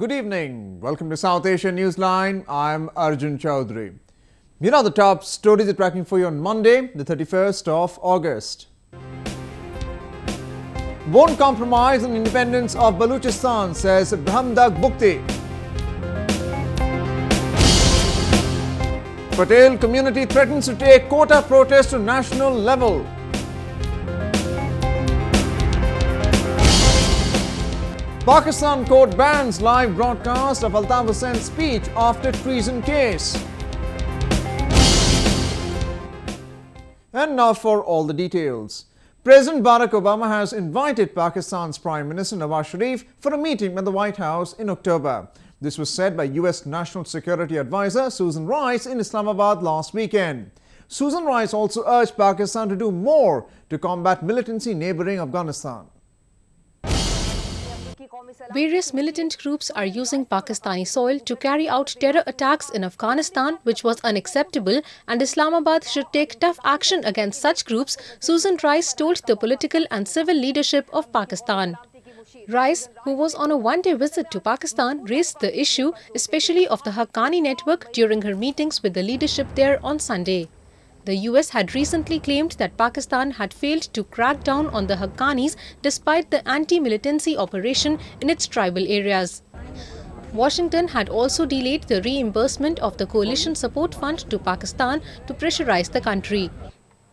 Good evening. Welcome to South Asia Newsline. I'm Arjun Chowdhury. Here are the top stories we're tracking for you on Monday, the 31st of August. Won't compromise on independence of Balochistan, says Brahamdagh Bugti. Patel community threatens to take quota protest to national level. Pakistan court bans live broadcast of Altaf Hussein's speech after treason case. And now for all the details. President Barack Obama has invited Pakistan's Prime Minister Nawaz Sharif for a meeting at the White House in October. This was said by US National Security Advisor Susan Rice in Islamabad last weekend. Susan Rice also urged Pakistan to do more to combat militancy neighboring Afghanistan. Various militant groups are using Pakistani soil to carry out terror attacks in Afghanistan, which was unacceptable, and Islamabad should take tough action against such groups, Susan Rice told the political and civil leadership of Pakistan. Rice, who was on a one-day visit to Pakistan, raised the issue, especially of the Haqqani network, during her meetings with the leadership there on Sunday. The US had recently claimed that Pakistan had failed to crack down on the Haqqanis despite the anti-militancy operation in its tribal areas. Washington had also delayed the reimbursement of the Coalition Support Fund to Pakistan to pressurize the country.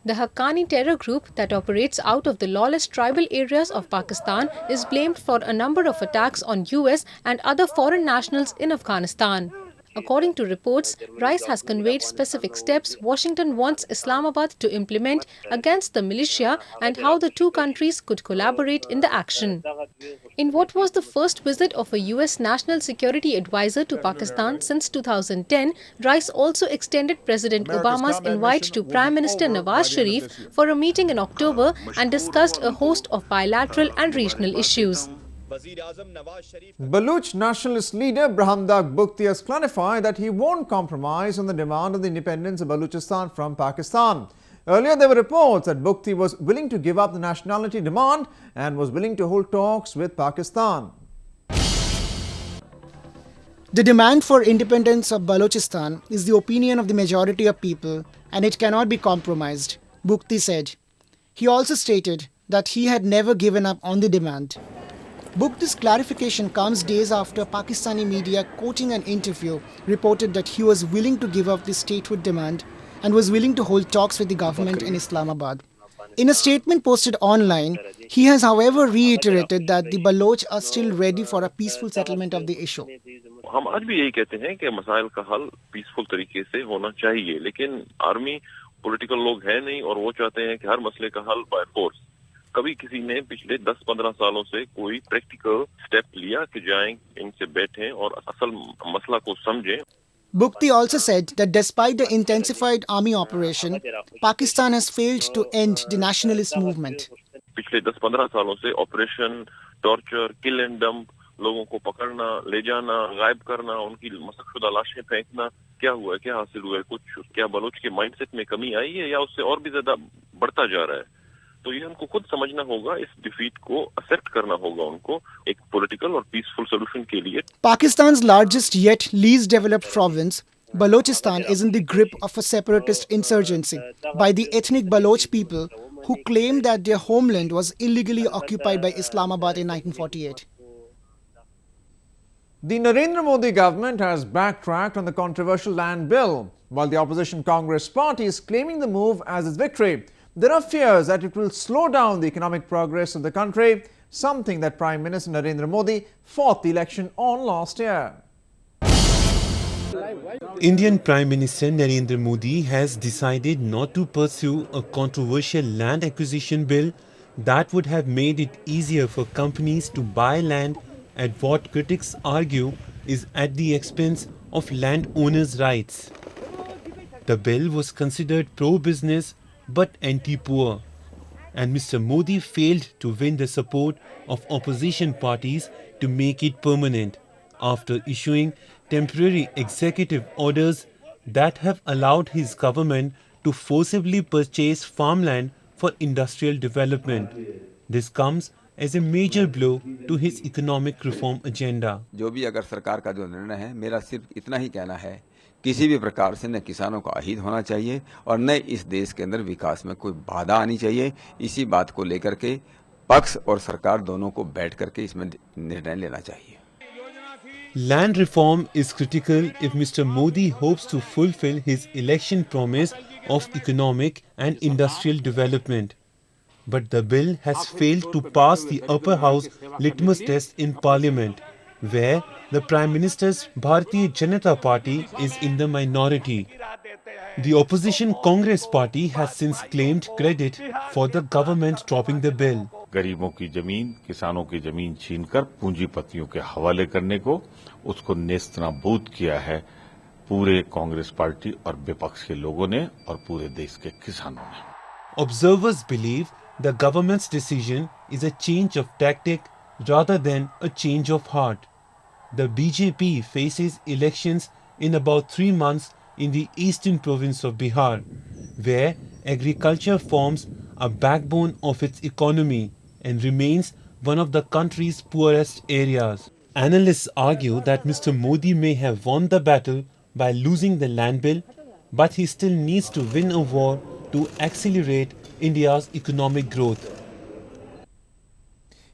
The Haqqani terror group that operates out of the lawless tribal areas of Pakistan is blamed for a number of attacks on US and other foreign nationals in Afghanistan. According to reports, Rice has conveyed specific steps Washington wants Islamabad to implement against the militia and how the two countries could collaborate in the action. In what was the first visit of a US National Security Advisor to Pakistan since 2010, Rice also extended President Obama's invite to Prime Minister Nawaz Sharif for a meeting in October and discussed a host of bilateral and regional issues. Baloch nationalist leader Brahamdagh Bugti has clarified that he won't compromise on the demand of the independence of Balochistan from Pakistan. Earlier, there were reports that Bugti was willing to give up the nationality demand and was willing to hold talks with Pakistan. The demand for independence of Balochistan is the opinion of the majority of people and it cannot be compromised, Bugti said. He also stated that he had never given up on the demand. Bugti's clarification comes days after Pakistani media, quoting an interview, reported that he was willing to give up the statehood demand and was willing to hold talks with the government in Islamabad. In a statement posted online, he has however reiterated that the Baloch are still ready for a peaceful settlement of the issue. हम आज भी यही कहते हैं कि मसाइल का हल पीसफुल तरीके से होना चाहिए, लेकिन आर्मी पॉलिटिकल लोग हैं नहीं और वो चाहते हैं कि हर मसले का हल बाय फोर्स. कभी किसी ने पिछले 10-15 सालों से कोई प्रैक्टिकल स्टेप लिया कि जाएं, इनसे बैठें और असल मसला को समझें. Bugti also said that despite the intensified army operation, Pakistan has failed to end the nationalist movement. पिछले 10-15 सालों से operation, torture, kill and dump, लोगों को पकड़ना, ले जाना, गायब करना, उनकी मशकशुदा लाशें फेंकना, क्या हुआ है, क्या हासिल हुआ है, कुछ क्या बलोच के माइंडसेट में कमी आई है या उससे और भी ज्यादा बढ़ता जा रहा है. तो ये उनको खुद समझना होगा, इस डिफीट को एक्सेप्ट करना होगा उनको एक पॉलिटिकल और पीसफुल सॉल्यूशन के लिए. Pakistan's largest yet least developed province, Balochistan, is in the grip of a separatist insurgency by the ethnic Baloch people who claim that their homeland was illegally occupied by Islamabad in 1948. The Narendra Modi government has backtracked on the controversial land bill. While the opposition Congress party is claiming the move as its victory, there are fears that it will slow down the economic progress of the country, something that Prime Minister Narendra Modi fought the election on last year. Indian Prime Minister Narendra Modi has decided not to pursue a controversial land acquisition bill that would have made it easier for companies to buy land at what critics argue is at the expense of landowners' rights. The bill was considered pro-business but anti-poor, and Mr. Modi failed to win the support of opposition parties to make it permanent after issuing temporary executive orders that have allowed his government to forcibly purchase farmland for industrial development. This comes as a major blow to his economic reform agenda. जो भी अगर सरकार का जो निर्णय है, मेरा सिर्फ इतना ही कहना है, किसी भी प्रकार से न किसानों का अहित होना चाहिए और न इस देश के अंदर विकास में कोई बाधा आनी चाहिए। इसी बात को लेकर के पक्ष और सरकार दोनों को बैठ करके इसमें निर्णय लेना चाहिए। Land reform is critical if Mr. Modi hopes to fulfill his election promise of economic and industrial development. But the bill has failed to pass the upper house litmus test in parliament, where the Prime Minister's Bharatiya Janata Party is in the minority. The opposition Congress Party has since claimed credit for the government dropping the bill. गरीबों की जमीन, किसानों की जमीन छीनकर पूंजीपतियों के हवाले करने को उसको नेस्तनाबूद किया है पूरे कांग्रेस पार्टी और विपक्ष के लोगों ने और पूरे देश के किसानों ने। Observers believe the government's decision is a change of tactic rather than a change of heart. The BJP faces elections in about 3 months in the eastern province of Bihar, where agriculture forms a backbone of its economy and remains one of the country's poorest areas. Analysts argue that Mr. Modi may have won the battle by losing the land bill, but he still needs to win a war to accelerate India's economic growth.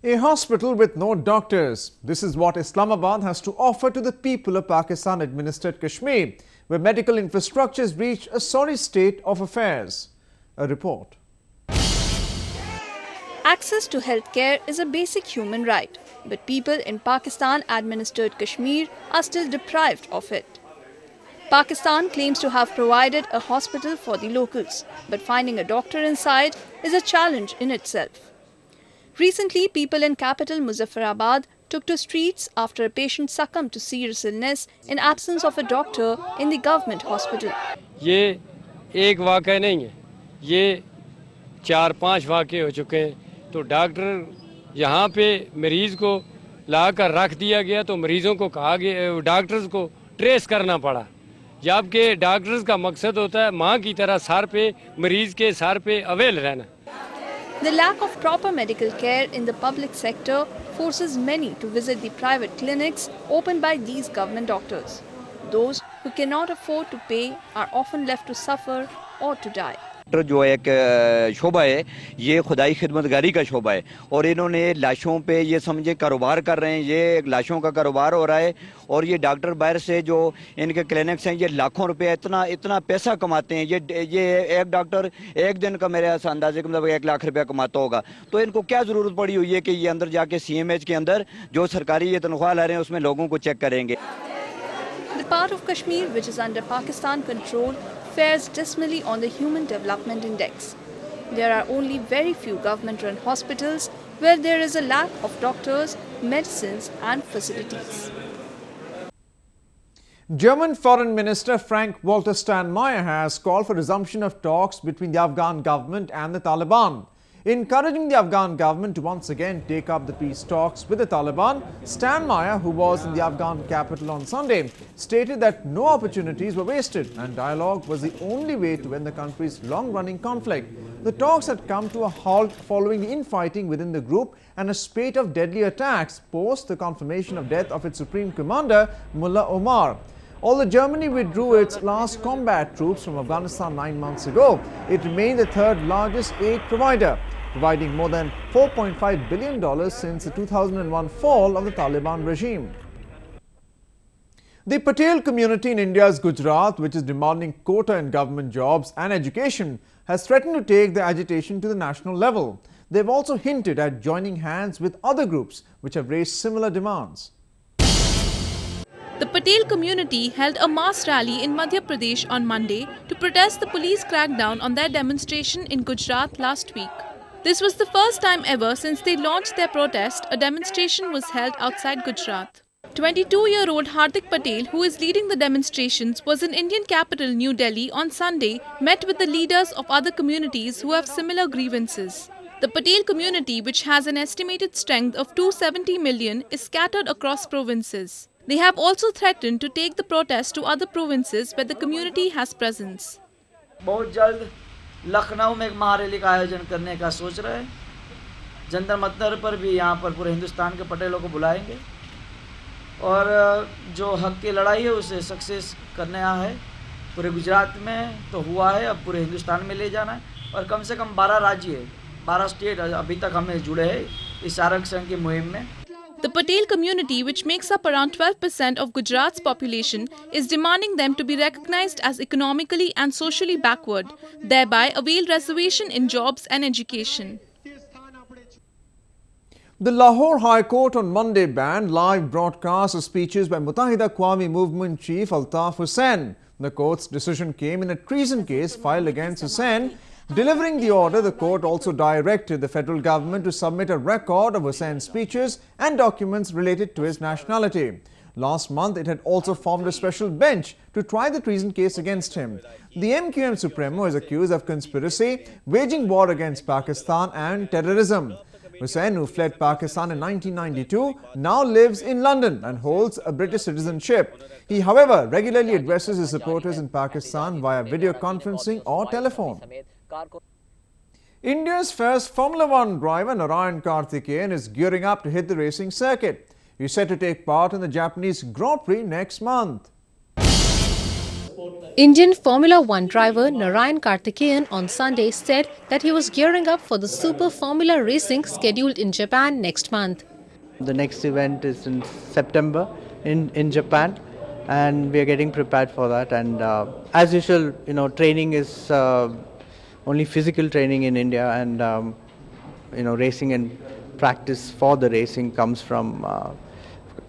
A hospital with no doctors. This is what Islamabad has to offer to the people of Pakistan-administered Kashmir, where medical infrastructure has reached a sorry state of affairs. A report. Access to healthcare is a basic human right, but people in Pakistan-administered Kashmir are still deprived of it. Pakistan claims to have provided a hospital for the locals, but finding a doctor inside is a challenge in itself. Recently, people in capital Muzaffarabad took to streets after a patient succumbed to serious illness in absence of a doctor in the government hospital. ये एक वाक़या नहीं है, ये 4-5 वाक़ये हो चुके हैं। तो डॉक्टर यहाँ पे मरीज़ को लाकर रख दिया गया, तो मरीज़ों को कहा गया, डॉक्टर्स को ट्रेस करना पड़ा, जबकि डॉक्टर्स का मकसद होता है माँ की तरह सर पे, मरीज़ के सर पे अवेल रहना। The lack of proper medical care in the public sector forces many to visit the private clinics opened by these government doctors. Those who cannot afford to pay are often left to suffer or to die. जो एक शोबा है, ये खुदाई खिदमतगारी का शोबा है और इन्होंने लाशों पे ये समझे कारोबार कर रहे हैं, ये लाशों का कारोबार हो रहा है और ये डॉक्टर बाहर से जो इनके क्लिनिक्स हैं ये लाखों रुपए इतना पैसा कमाते हैं। ये एक डॉक्टर एक दिन का मेरे अंदाजे के मतलब 1 लाख रुपया कमाता होगा, तो इनको क्या ज़रूरत पड़ी हुई है कि ये अंदर जाके CMH के अंदर जो सरकारी ये तनख्वाह ला रहे हैं उसमें लोगों को चेक करेंगे। The part of Kashmir which is under Pakistan control fares dismally on the Human Development Index. There are only very few government-run hospitals where there is a lack of doctors, medicines and facilities. German Foreign Minister Frank-Walter Steinmeier has called for resumption of talks between the Afghan government and the Taliban. Encouraging the Afghan government to once again take up the peace talks with the Taliban, Steinmeier, who was in the Afghan capital on Sunday, stated that no opportunities were wasted and dialogue was the only way to end the country's long-running conflict. The talks had come to a halt following the infighting within the group and a spate of deadly attacks post the confirmation of death of its supreme commander, Mullah Omar. Although Germany withdrew its last combat troops from Afghanistan 9 months ago, it remained the third largest aid provider, providing more than $4.5 billion since the 2001 fall of the Taliban regime. The Patel community in India's Gujarat, which is demanding quota in government jobs and education, has threatened to take the agitation to the national level. They have also hinted at joining hands with other groups which have raised similar demands. The Patel community held a mass rally in Madhya Pradesh on Monday to protest the police crackdown on their demonstration in Gujarat last week. This was the first time ever since they launched their protest a demonstration was held outside Gujarat. 22-year-old Hardik Patel, who is leading the demonstrations, was in Indian capital New Delhi on Sunday, met with the leaders of other communities who have similar grievances. The Patel community, which has an estimated strength of 270 million, is scattered across provinces. They have also threatened to take the protest to other provinces where the community has presence. बहुत जल्द लखनऊ में एक महारैली का आयोजन करने का सोच रहे हैं, जंतर मंतर पर भी यहाँ पर पूरे हिंदुस्तान के पटेलों को बुलाएंगे और जो हक की लड़ाई है उसे सक्सेस करने आया है। पूरे गुजरात में तो हुआ है, अब पूरे हिंदुस्तान में ले जाना है और कम से कम 12 राज्य है, 12 स्टेट अभी तक हमें जुड़े हैं इस आरक्षण की मुहिम में। The Patel community, which makes up around 12% of Gujarat's population, is demanding them to be recognized as economically and socially backward, thereby avail reservation in jobs and education. The Lahore High Court on Monday banned live broadcasts of speeches by Muttahida Qaumi movement chief Altaf Hussain. The court's decision came in a treason case filed against Hussain. Delivering the order, the court also directed the federal government to submit a record of Hussein's speeches and documents related to his nationality. Last month, it had also formed a special bench to try the treason case against him. The MQM Supremo is accused of conspiracy, waging war against Pakistan and terrorism. Hussain, who fled Pakistan in 1992, now lives in London and holds a British citizenship. He, however, regularly addresses his supporters in Pakistan via video conferencing or telephone. India's first Formula One driver Narain Karthikeyan is gearing up to hit the racing circuit. He is set to take part in the Japanese Grand Prix next month. Indian Formula One driver Narain Karthikeyan on Sunday said that he was gearing up for the Super Formula racing scheduled in Japan next month. The next event is in September in Japan, and we are getting prepared for that. And as usual, training is only physical training in India, and racing and practice for the racing comes from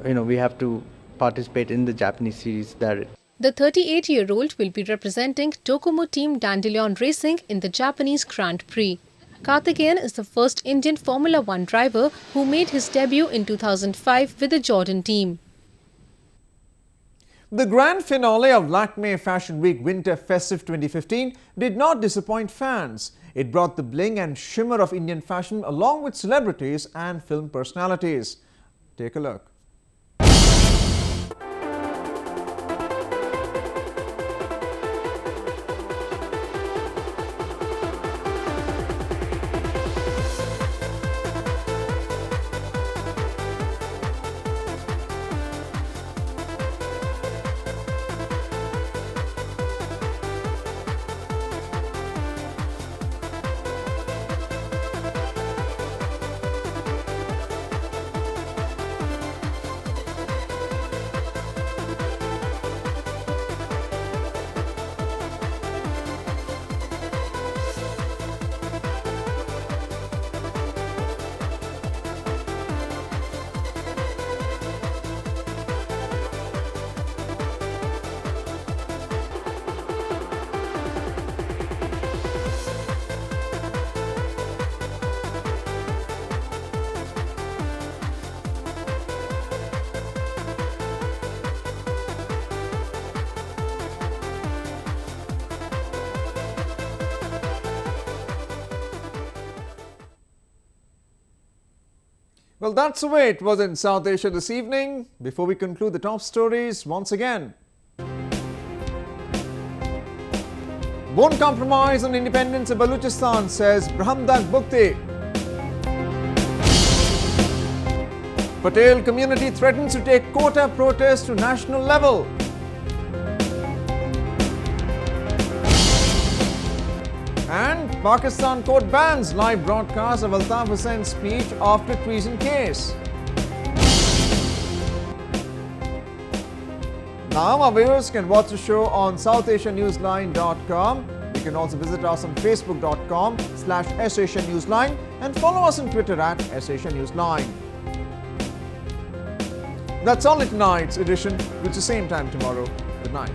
we have to participate in the Japanese series there. The 38-year-old will be representing Tokumo Team Dandelion Racing in the Japanese Grand Prix. Karthikeyan is the first Indian Formula One driver who made his debut in 2005 with the Jordan team. The grand finale of Lakme Fashion Week Winter Festive 2015 did not disappoint fans. It brought the bling and shimmer of Indian fashion along with celebrities and film personalities. Take a look. Well, that's the way it was in South Asia this evening. Before we conclude the top stories, once again, won't compromise on independence of Balochistan, says Brahamdagh Bugti. Patel community threatens to take quota protest to national level. And Pakistan court bans live broadcast of Altaf Hussain's speech after treason case. Now our viewers can watch the show on SouthAsiaNewsline.com. You can also visit us on Facebook.com/SAsiaNewsline and follow us on Twitter @SAsiaNewsline. That's all in tonight's edition. It's the same time tomorrow. Good night.